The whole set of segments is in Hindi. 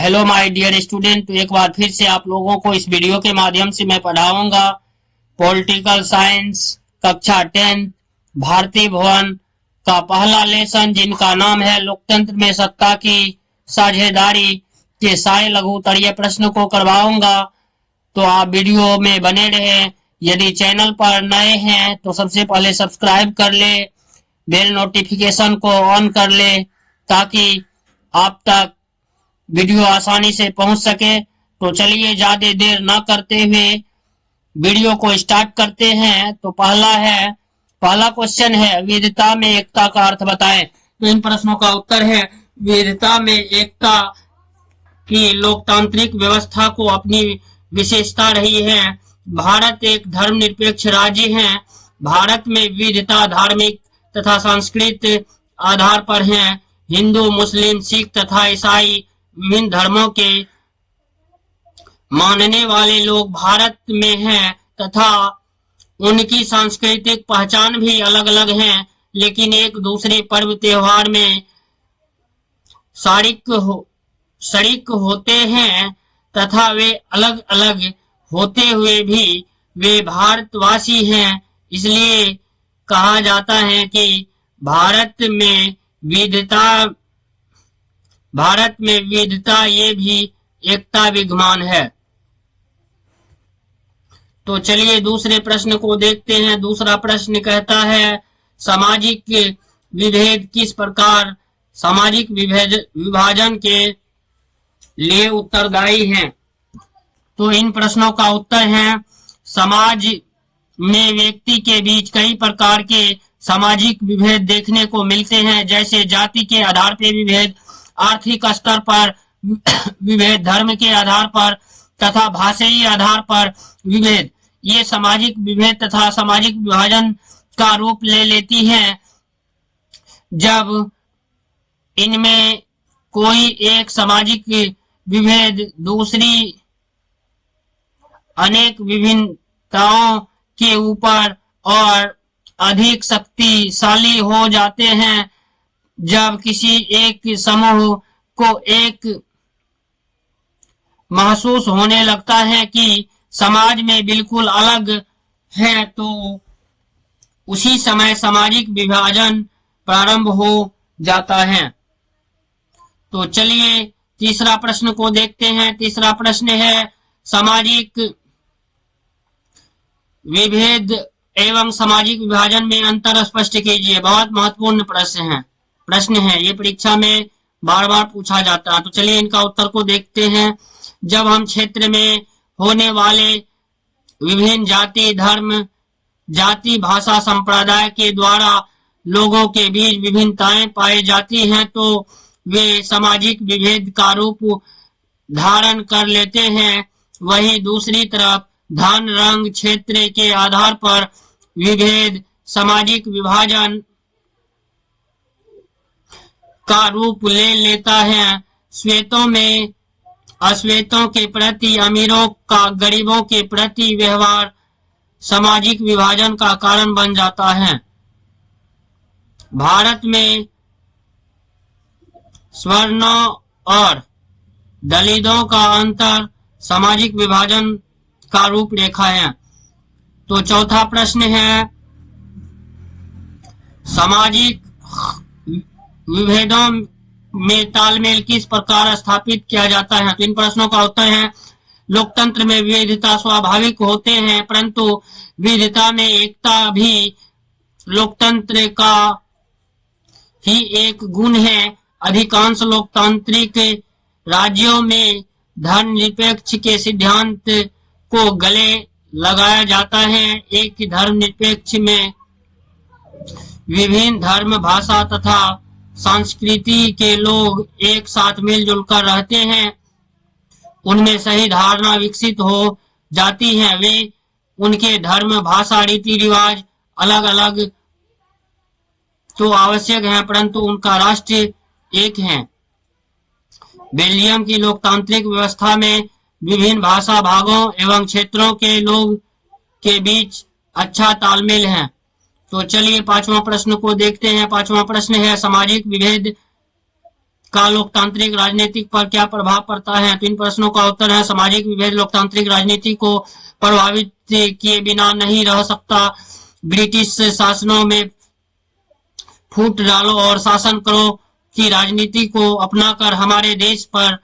Hello my dear student. तो एक बार फिर से आप लोगों को इस वीडियो के माध्यम से मैं पढ़ाऊंगा पॉलिटिकल साइंस कक्षा 10 भारतीय भवन का पहला लेसन, जिनका नाम है लोकतंत्र में सत्ता की साझेदारी के सारे लघु उत्तरीय प्रश्न को करवाऊंगा। तो आप वीडियो में बने रहे। यदि चैनल पर नए हैं तो सबसे पहले सब्सक्राइब कर ले, बेल नोटिफिकेशन को ऑन कर ले ताकि आप तक वीडियो आसानी से पहुंच सके। तो चलिए ज्यादा देर न करते हुए वीडियो को स्टार्ट करते हैं। तो पहला क्वेश्चन है, विविधता में एकता का अर्थ बताएं। तो इन प्रश्नों का उत्तर है, विविधता में एकता की लोकतांत्रिक व्यवस्था को अपनी विशेषता रही है। भारत एक धर्मनिरपेक्ष राज्य है। भारत में विविधता धार्मिक तथा सांस्कृतिक आधार पर है। हिंदू, मुस्लिम, सिख तथा ईसाई विभिन्न धर्मों के मानने वाले लोग भारत में हैं तथा उनकी सांस्कृतिक पहचान भी अलग अलग है, लेकिन एक दूसरे पर्व त्योहार में शरीक होते हैं तथा वे अलग अलग होते हुए भी वे भारतवासी हैं। इसलिए कहा जाता है कि भारत में विविधता ये भी एकता विद्यमान है। तो चलिए दूसरे प्रश्न को देखते हैं। दूसरा प्रश्न कहता है, सामाजिक विभेद किस प्रकार सामाजिक विभाजन के लिए उत्तरदायी है। तो इन प्रश्नों का उत्तर है, समाज में व्यक्ति के बीच कई प्रकार के सामाजिक विभेद देखने को मिलते हैं, जैसे जाति के आधार पर विभेद, आर्थिक स्तर पर विभेद, धर्म के आधार पर तथा भाषाई आधार पर विभेद। ये सामाजिक विभेद तथा सामाजिक विभाजन का रूप ले लेती हैं जब इनमें कोई एक सामाजिक विभेद दूसरी अनेक विभिन्नताओं के ऊपर और अधिक शक्तिशाली हो जाते हैं। जब किसी एक समूह को एक महसूस होने लगता है कि समाज में बिल्कुल अलग है, तो उसी समय सामाजिक विभाजन प्रारंभ हो जाता है। तो चलिए तीसरा प्रश्न को देखते हैं। तीसरा प्रश्न है, सामाजिक विभेद एवं सामाजिक विभाजन में अंतर स्पष्ट कीजिए। बहुत महत्वपूर्ण प्रश्न है। ये परीक्षा में बार बार पूछा जाता है। तो चलिए इनका उत्तर को देखते हैं। जब हम क्षेत्र में होने वाले विभिन्न जाति, धर्म, जाति, भाषा, संप्रदाय के द्वारा लोगों के बीच विभिन्नताएं पाई जाती हैं, तो वे सामाजिक विभेद का रूप धारण कर लेते हैं। वहीं दूसरी तरफ धन, रंग, क्षेत्र के आधार पर विभेद सामाजिक विभाजन का रूप ले लेता है। श्वेतों में अश्वेतों के प्रति, अमीरों का गरीबों के प्रति व्यवहार सामाजिक विभाजन का कारण बन जाता है। भारत में सवर्णों और दलितों का अंतर सामाजिक विभाजन का रूपरेखा है। तो चौथा प्रश्न है, सामाजिक विभेदों में तालमेल किस प्रकार स्थापित किया जाता है। तो इन प्रश्नों का उत्तर है, लोकतंत्र में विविधता स्वाभाविक होते हैं, परंतु विविधता में एकता भी लोकतंत्र का ही एक गुण है। अधिकांश लोकतांत्रिक राज्यों में धर्मनिरपेक्ष के सिद्धांत को गले लगाया जाता है। एक धर्मनिरपेक्ष में विभिन्न धर्म, भाषा तथा संस्कृति के लोग एक साथ मिलजुल कर रहते हैं। उनमें सही धारणा विकसित हो जाती है। वे उनके धर्म, भाषा, रीति रिवाज अलग अलग तो आवश्यक हैं, परंतु उनका राष्ट्र एक है। बेल्जियम की लोकतांत्रिक व्यवस्था में विभिन्न भाषा भागों एवं क्षेत्रों के लोग के बीच अच्छा तालमेल है। तो चलिए पांचवा प्रश्न को देखते हैं। पांचवा प्रश्न है, सामाजिक विभेद का लोकतांत्रिक राजनीति पर क्या प्रभाव पड़ता है? तो इन प्रश्नों का उत्तर है सामाजिक विभेद लोकतांत्रिक राजनीति को प्रभावित किए बिना नहीं रह सकता। ब्रिटिश शासनों में फूट डालो और शासन करो की राजनीति को अपनाकर हमारे देश पर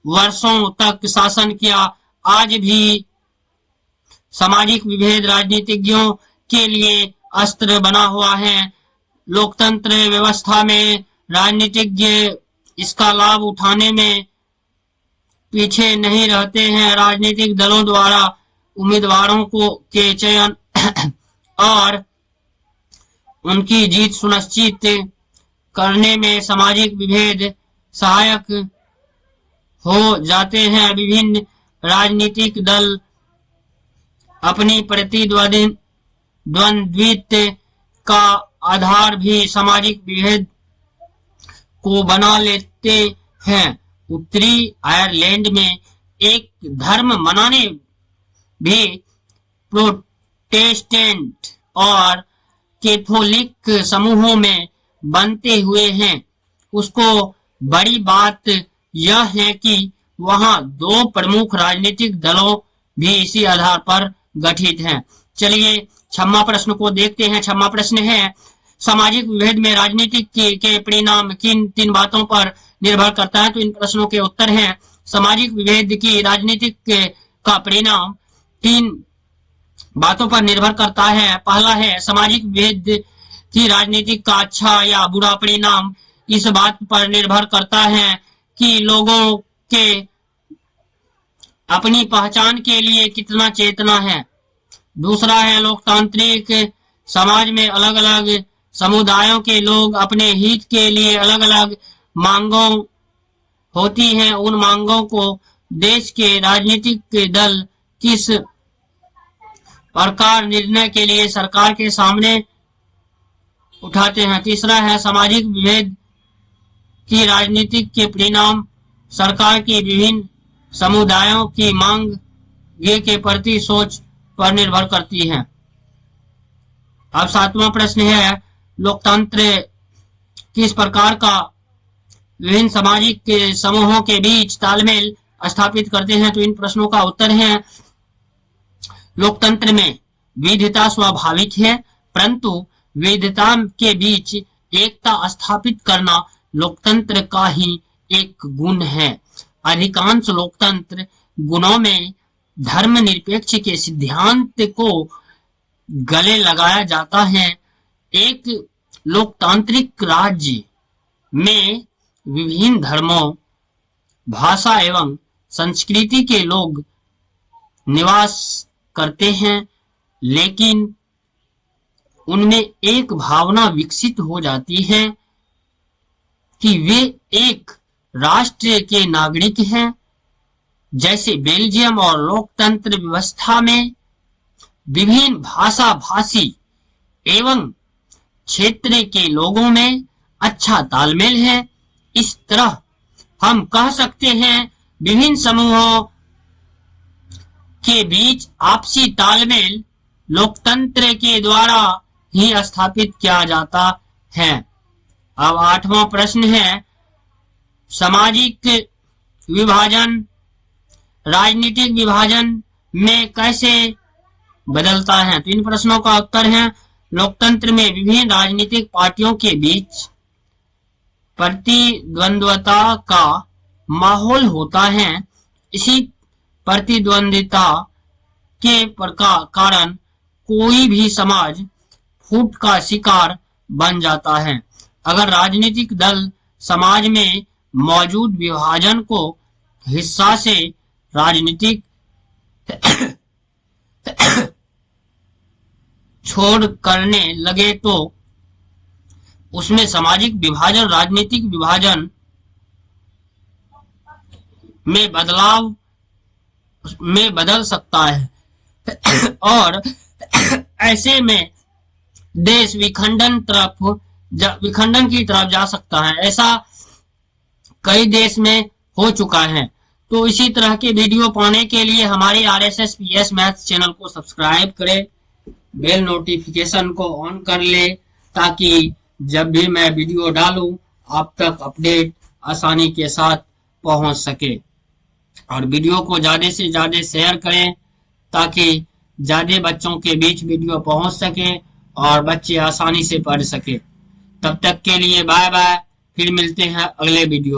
वर्षों तक शासन किया। आज भी सामाजिक विभेद राजनीतिज्ञों के लिए अस्त्र बना हुआ है। लोकतंत्र व्यवस्था में राजनीतिज्ञ इसका लाभ उठाने में पीछे नहीं रहते हैं। राजनीतिक दलों द्वारा उम्मीदवारों को के चयन और उनकी जीत सुनिश्चित करने में सामाजिक विभेद सहायक हो जाते हैं। विभिन्न राजनीतिक दल अपनी प्रतिद्वंद्वित्व का आधार भी सामाजिक विभेद को बना लेते हैं। उत्तरी आयरलैंड में एक धर्म मनाने भी प्रोटेस्टेंट और कैथोलिक समूहों में बनते हुए हैं। उसको बड़ी बात यह है कि वहां दो प्रमुख राजनीतिक दलों भी इसी आधार पर गठित हैं। चलिए 6वां प्रश्न को देखते हैं। 6वां प्रश्न है सामाजिक विभेद में राजनीति के परिणाम किन 3 बातों पर निर्भर करता है? तो इन प्रश्नों के उत्तर हैं सामाजिक विभेद की राजनीतिक का परिणाम 3 बातों पर निर्भर करता है। पहला है सामाजिक विभेद की राजनीति का अच्छा या बुरा परिणाम इस बात पर निर्भर करता है कि लोगों के अपनी पहचान के लिए कितना चेतना है। दूसरा है लोकतांत्रिक समाज में अलग अलग समुदायों के लोग अपने हित के लिए अलग अलग मांगों होती हैं। उन मांगों को देश के राजनीतिक दल किस प्रकार निर्णय के लिए सरकार के सामने उठाते हैं। तीसरा है सामाजिक विभेद की राजनीति के परिणाम सरकार की विभिन्न समुदायों की मांग के प्रति सोच पर निर्भर करती है। अब 7वां प्रश्न है लोकतंत्र किस प्रकार का विभिन्न सामाजिक समूहों के बीच तालमेल स्थापित करते हैं? तो इन प्रश्नों का उत्तर है लोकतंत्र में विविधता स्वाभाविक है, परंतु विविधता के बीच एकता स्थापित करना लोकतंत्र का ही एक गुण है। अधिकांश लोकतंत्र गुणों में धर्मनिरपेक्ष के सिद्धांत को गले लगाया जाता है। एक लोकतांत्रिक राज्य में विभिन्न धर्मों, भाषा एवं संस्कृति के लोग निवास करते हैं, लेकिन उनमें एक भावना विकसित हो जाती है कि वे एक राष्ट्र के नागरिक हैं। जैसे बेल्जियम और लोकतंत्र व्यवस्था में विभिन्न भाषा भाषी एवं क्षेत्र के लोगों में अच्छा तालमेल है। इस तरह हम कह सकते हैं विभिन्न समूहों के बीच आपसी तालमेल लोकतंत्र के द्वारा ही स्थापित किया जाता है। अब 8वां प्रश्न है सामाजिक विभाजन राजनीतिक विभाजन में कैसे बदलता है? तो इन प्रश्नों का उत्तर है लोकतंत्र में विभिन्न राजनीतिक पार्टियों के बीच प्रतिद्वंद्विता का माहौल होता है। इसी प्रतिद्वंद्विता के कारण कोई भी समाज फूट का शिकार बन जाता है। अगर राजनीतिक दल समाज में मौजूद विभाजन को हिस्सा से राजनीतिक छोड़ करने लगे तो उसमें सामाजिक विभाजन राजनीतिक विभाजन में बदलाव में बदल सकता है और ऐसे में देश विखंडन की तरफ जा सकता है। ऐसा कई देश में हो चुका है। तो इसी तरह के वीडियो पाने के लिए हमारे RSS PS मैथ्स चैनल को सब्सक्राइब करें, बेल नोटिफिकेशन को ऑन कर ले ताकि जब भी मैं वीडियो डालूं आप तक अपडेट आसानी के साथ पहुंच सके। और वीडियो को ज्यादा से ज्यादा शेयर करें ताकि ज्यादा बच्चों के बीच वीडियो पहुंच सके और बच्चे आसानी से पढ़ सके। तब तक के लिए बाय बाय, फिर मिलते हैं अगले वीडियो।